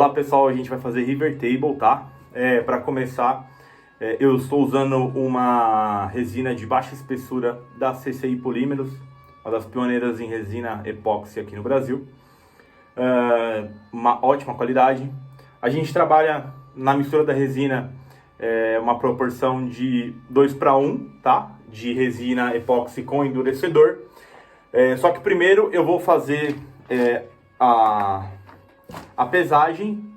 Olá pessoal, a gente vai fazer River Table, tá? Para começar, eu estou usando uma resina de baixa espessura da CCI Polímeros, uma das pioneiras em resina epóxi aqui no Brasil. Uma ótima qualidade. A gente trabalha na mistura da resina uma proporção de 2:1, tá? De resina epóxi com endurecedor. Só que primeiro eu vou fazer a pesagem.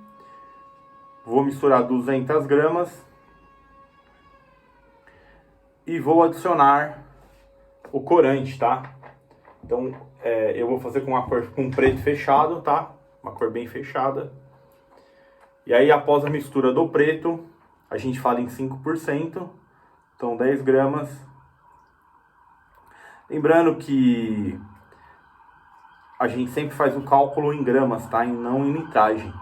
Vou misturar 200 gramas e vou adicionar o corante, tá? Então eu vou fazer com uma cor com preto fechado, tá? Uma cor bem fechada. E aí após a mistura do preto, a gente fala em 5%, então 10 gramas. Lembrando que a gente sempre faz o cálculo em gramas, tá? E não em litragem.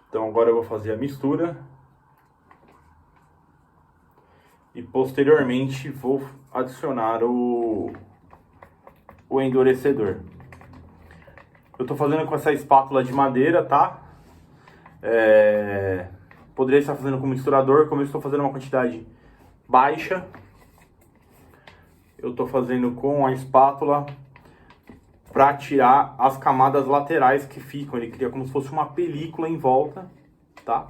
Então agora eu vou fazer a mistura. E posteriormente vou adicionar o endurecedor. Eu tô fazendo com essa espátula de madeira, tá? Poderia estar fazendo com misturador, como eu estou fazendo uma quantidade baixa. Eu tô fazendo com a espátula para tirar as camadas laterais que ficam. Ele cria como se fosse uma película em volta, tá?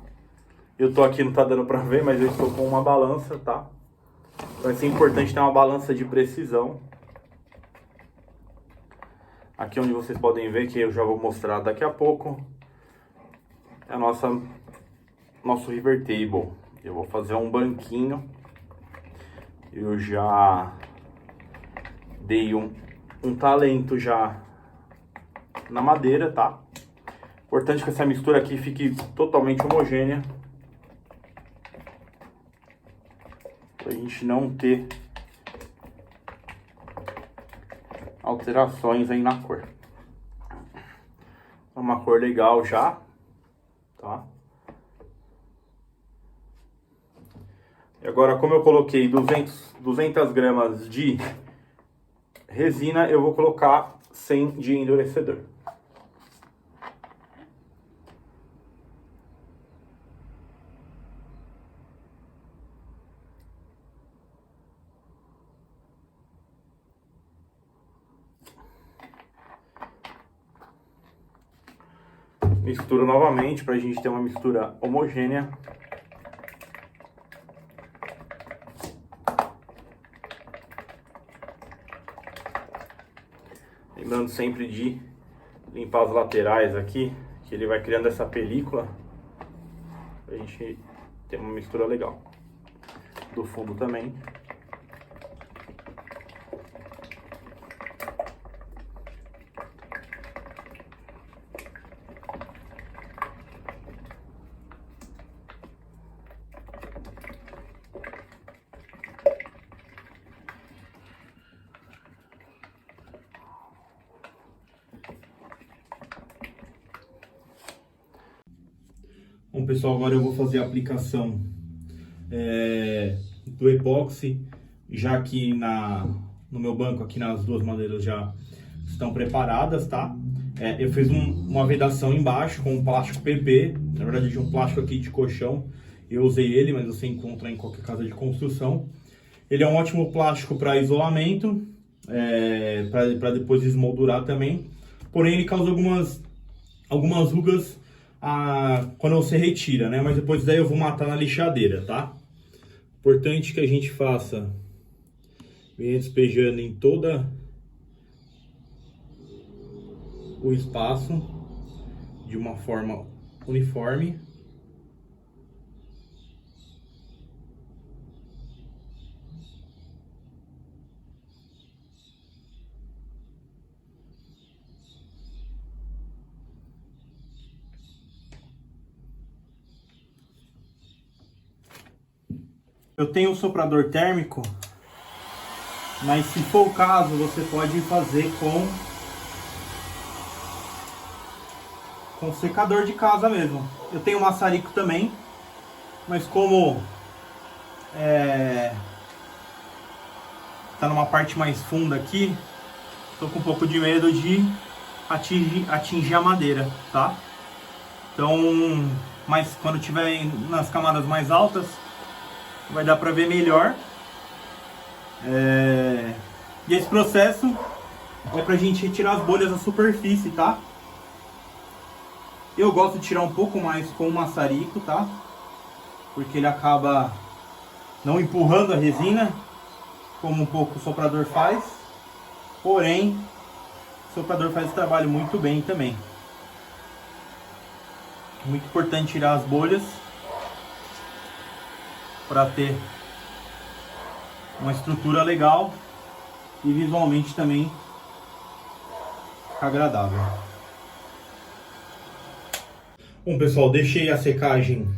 Eu tô aqui, não tá dando pra ver, mas eu estou com uma balança, tá? Vai ser importante ter uma balança de precisão. Aqui onde vocês podem ver, que eu já vou mostrar daqui a pouco, é nosso River Table. Eu vou fazer um banquinho. Eu já dei um talento já na madeira, tá? Importante que essa mistura aqui fique totalmente homogênea, pra gente não ter alterações aí na cor. É uma cor legal já, tá? E agora, como eu coloquei 200 gramas de resina, eu vou colocar 100 de endurecedor. Misturo novamente para a gente ter uma mistura homogênea. Lembrando sempre de limpar as laterais aqui, que ele vai criando essa película, pra gente ter uma mistura legal. Do fundo também. Bom, pessoal, agora eu vou fazer a aplicação do epóxi, já que no meu banco aqui nas duas madeiras já estão preparadas, tá? Eu fiz uma vedação embaixo com um plástico PP, na verdade de um plástico aqui de colchão. Eu usei ele, mas você encontra em qualquer casa de construção. Ele é um ótimo plástico para isolamento, para depois desmoldurar também. Porém, ele causa algumas rugas quando você retira, né? Mas depois daí eu vou matar na lixadeira, tá? Importante que a gente faça bem despejando em toda o espaço de uma forma uniforme. Eu tenho um soprador térmico, mas se for o caso, você pode fazer com secador de casa mesmo. Eu tenho um maçarico também, mas como tá numa parte mais funda aqui, tô com um pouco de medo de atingir a madeira, tá? Então, mas quando tiver nas camadas mais altas, vai dar pra ver melhor. E esse processo é pra gente retirar as bolhas da superfície, tá? Eu gosto de tirar um pouco mais com o maçarico, tá? Porque ele acaba não empurrando a resina, como um pouco o soprador faz. Porém, o soprador faz esse trabalho muito bem também. Muito importante tirar as bolhas para ter uma estrutura legal e visualmente também ficar agradável. Bom, pessoal, deixei a secagem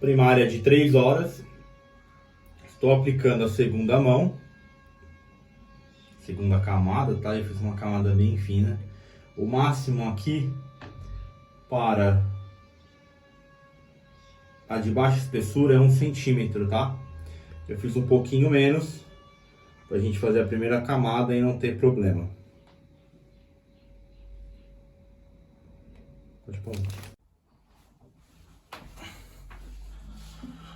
primária de 3 horas. Estou aplicando a segunda mão, segunda camada, tá? Eu fiz uma camada bem fina. O máximo aqui para a de baixa espessura é 1 centímetro, tá? Eu fiz um pouquinho menos pra gente fazer a primeira camada e não ter problema. Pode pôr.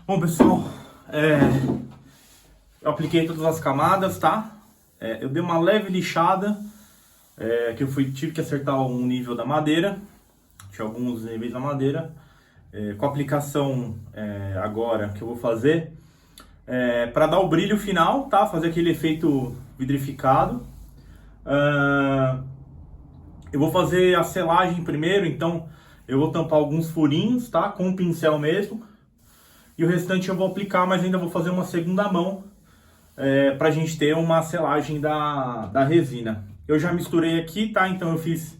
Bom, pessoal, eu apliquei todas as camadas, tá? Eu dei uma leve lixada, que eu tive que acertar um nível da madeira. Tinha alguns níveis da madeira. Com a aplicação agora que eu vou fazer, para dar o brilho final, tá? Fazer aquele efeito vidrificado. Eu vou fazer a selagem primeiro, então eu vou tampar alguns furinhos, tá? Com o pincel mesmo. E o restante eu vou aplicar, mas ainda vou fazer uma segunda mão pra gente ter uma selagem da resina. Eu já misturei aqui, tá? Então eu fiz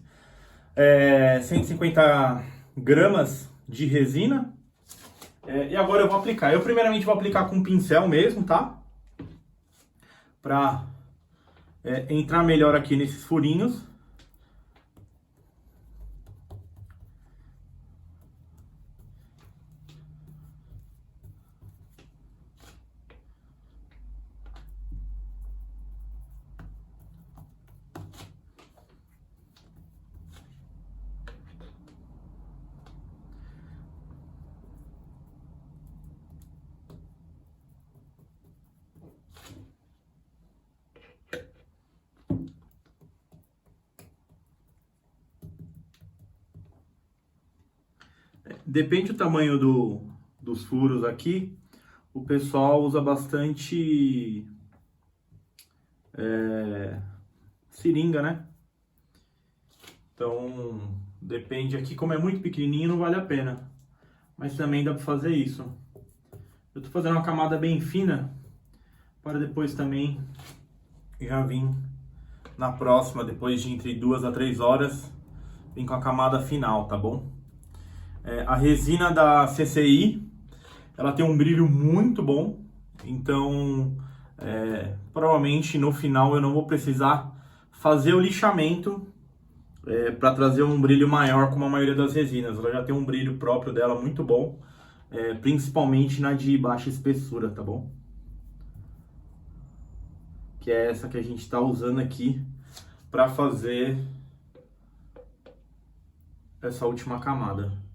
150 gramas de resina. E agora eu vou aplicar. Eu primeiramente vou aplicar com pincel mesmo, tá? Pra entrar melhor aqui nesses furinhos. Depende do tamanho dos furos aqui, o pessoal usa bastante seringa, né? Então, depende aqui, como é muito pequenininho, não vale a pena. Mas também dá para fazer isso. Eu tô fazendo uma camada bem fina, para depois também já vir na próxima, depois de entre 2 a 3 horas, vir com a camada final, tá bom? A resina da CCI, ela tem um brilho muito bom, então provavelmente no final eu não vou precisar fazer o lixamento para trazer um brilho maior como a maioria das resinas. Ela já tem um brilho próprio dela muito bom, principalmente na de baixa espessura, tá bom? Que é essa que a gente está usando aqui para fazer essa última camada.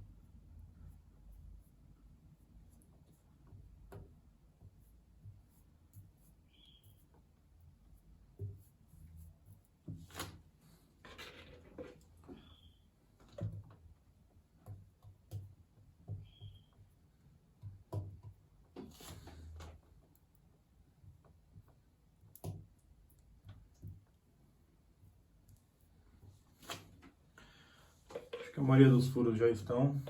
A maioria dos furos já estão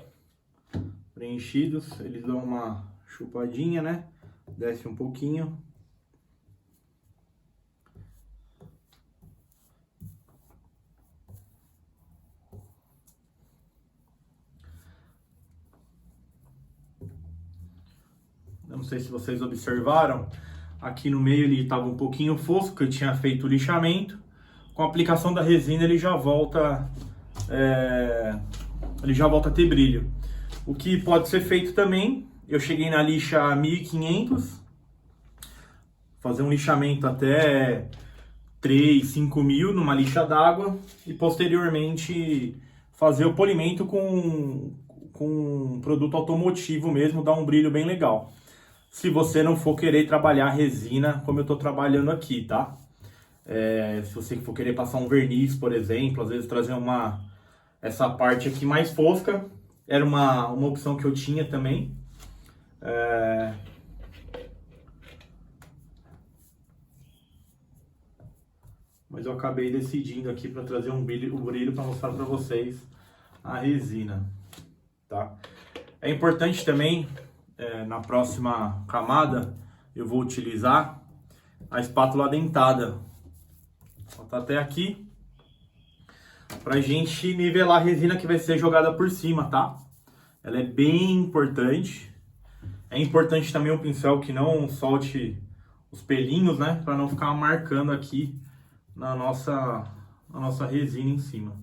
preenchidos, eles dão uma chupadinha, né? Desce um pouquinho. Eu não sei se vocês observaram, aqui no meio ele estava um pouquinho fosco, que eu tinha feito o lixamento. Com a aplicação da resina ele já volta a ter brilho. O que pode ser feito também, eu cheguei na lixa 1500, fazer um lixamento até 3, 5 mil numa lixa d'água e posteriormente fazer o polimento com um produto automotivo mesmo, dá um brilho bem legal. Se você não for querer trabalhar resina como eu estou trabalhando aqui, tá? Se você for querer passar um verniz, por exemplo, às vezes trazer essa parte aqui mais fosca, era uma opção que eu tinha também. Mas eu acabei decidindo aqui para trazer o brilho para mostrar para vocês a resina, tá? É importante também, na próxima camada, eu vou utilizar a espátula dentada. Ela tá até aqui, pra gente nivelar a resina que vai ser jogada por cima, tá? Ela é bem importante. É importante também um pincel que não solte os pelinhos, né? Para não ficar marcando aqui na nossa resina em cima.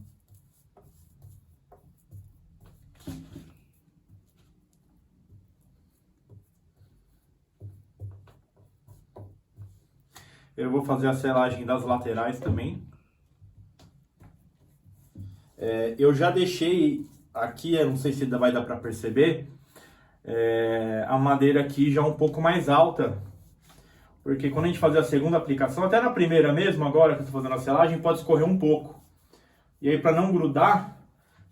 Eu vou fazer a selagem das laterais também. Eu já deixei aqui, eu não sei se vai dar para perceber, a madeira aqui já um pouco mais alta. Porque quando a gente fazer a segunda aplicação, até na primeira mesmo, agora que eu estou fazendo a selagem, pode escorrer um pouco. E aí, para não grudar,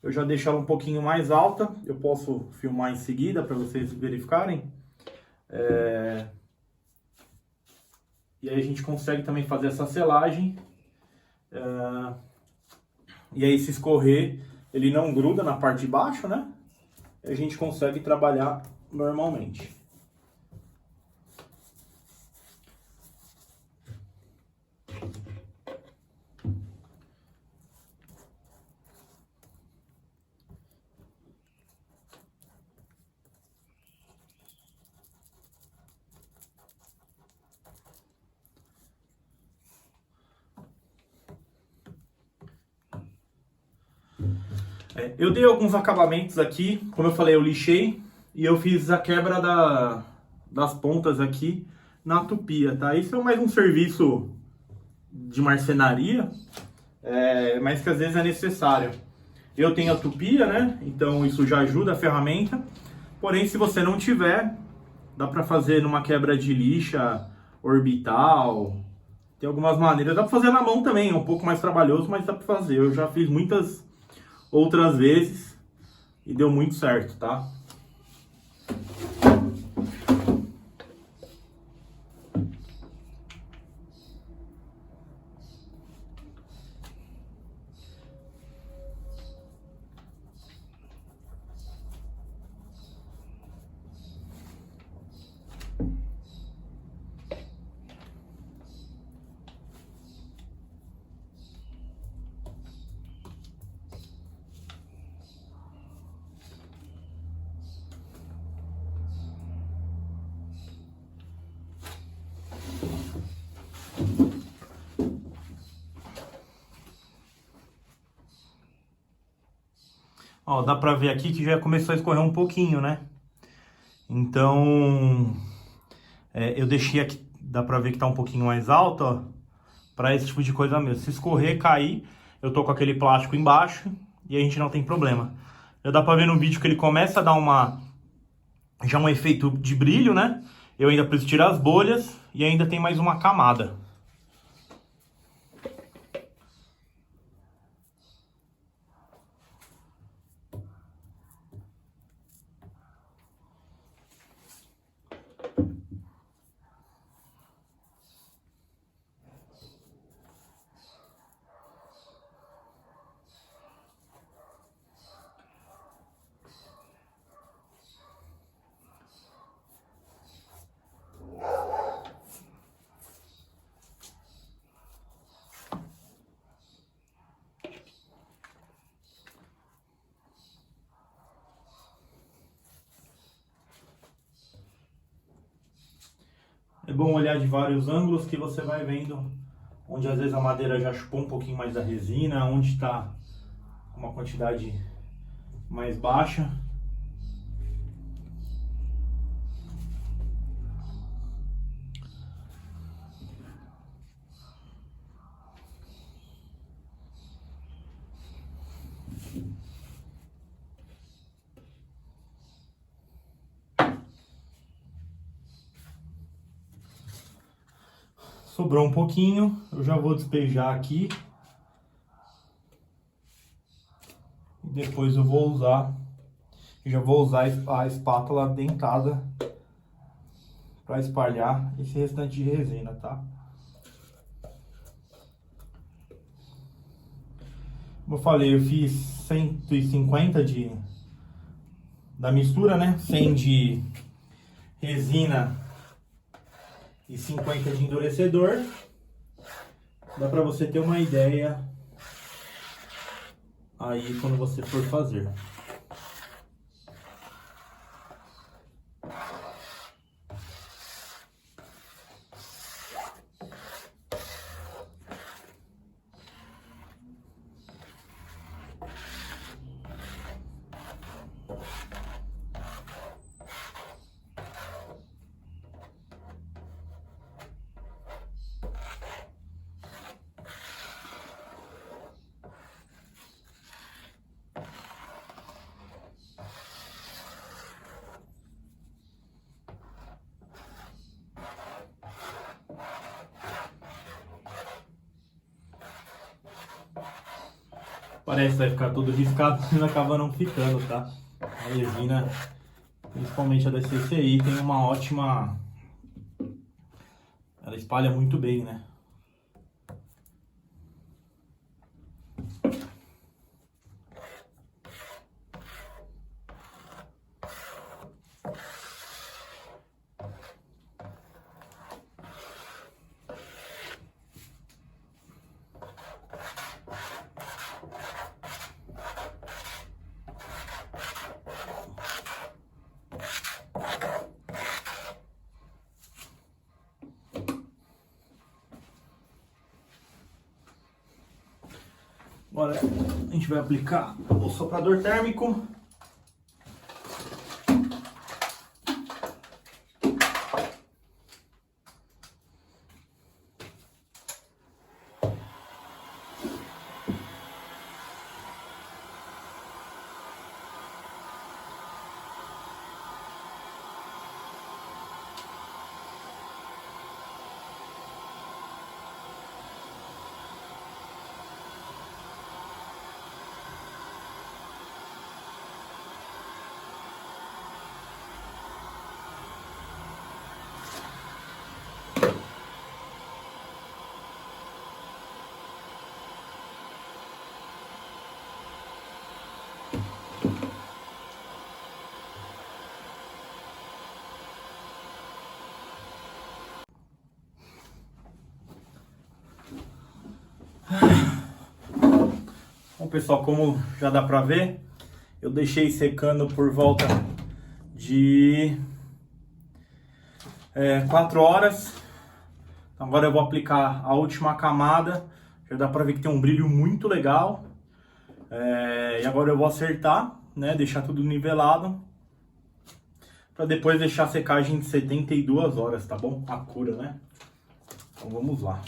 eu já deixo ela um pouquinho mais alta. Eu posso filmar em seguida para vocês verificarem. E aí a gente consegue também fazer essa selagem. E aí, se escorrer, ele não gruda na parte de baixo, né? E a gente consegue trabalhar normalmente. Eu dei alguns acabamentos aqui, como eu falei, eu lixei e eu fiz a quebra das pontas aqui na tupia, tá? Isso é mais um serviço de marcenaria, mas que às vezes é necessário. Eu tenho a tupia, né? Então isso já ajuda a ferramenta. Porém, se você não tiver, dá para fazer numa quebra de lixa orbital. Tem algumas maneiras, dá para fazer na mão também, é um pouco mais trabalhoso, mas dá para fazer. Eu já fiz muitas outras vezes e deu muito certo, tá? Ó, dá pra ver aqui que já começou a escorrer um pouquinho, né? Então, eu deixei aqui, dá pra ver que tá um pouquinho mais alto, ó, pra esse tipo de coisa mesmo. Se escorrer, cair, eu tô com aquele plástico embaixo e a gente não tem problema. Já dá pra ver no vídeo que ele começa a dar já um efeito de brilho, né? Eu ainda preciso tirar as bolhas e ainda tem mais uma camada. É bom olhar de vários ângulos que você vai vendo onde às vezes a madeira já chupou um pouquinho mais da resina, onde está uma quantidade mais baixa. Sobrou um pouquinho, eu já vou despejar aqui. E depois eu vou usar, já vou usar a espátula dentada para espalhar esse restante de resina, tá? Como eu falei, eu fiz 150 da mistura, né? 100 de resina e 50 de endurecedor. Dá para você ter uma ideia aí quando você for fazer. Parece que vai ficar tudo riscado, mas acaba não ficando, tá? A resina, principalmente a da CCI, tem uma ótima... Ela espalha muito bem, né? Agora a gente vai aplicar o soprador térmico. Bom, pessoal, como já dá pra ver, eu deixei secando por volta de 4 horas. Então agora eu vou aplicar a última camada. Já dá pra ver que tem um brilho muito legal. E agora eu vou acertar, né, deixar tudo nivelado, para depois deixar a secagem de 72 horas, tá bom? A cura, né? Então vamos lá.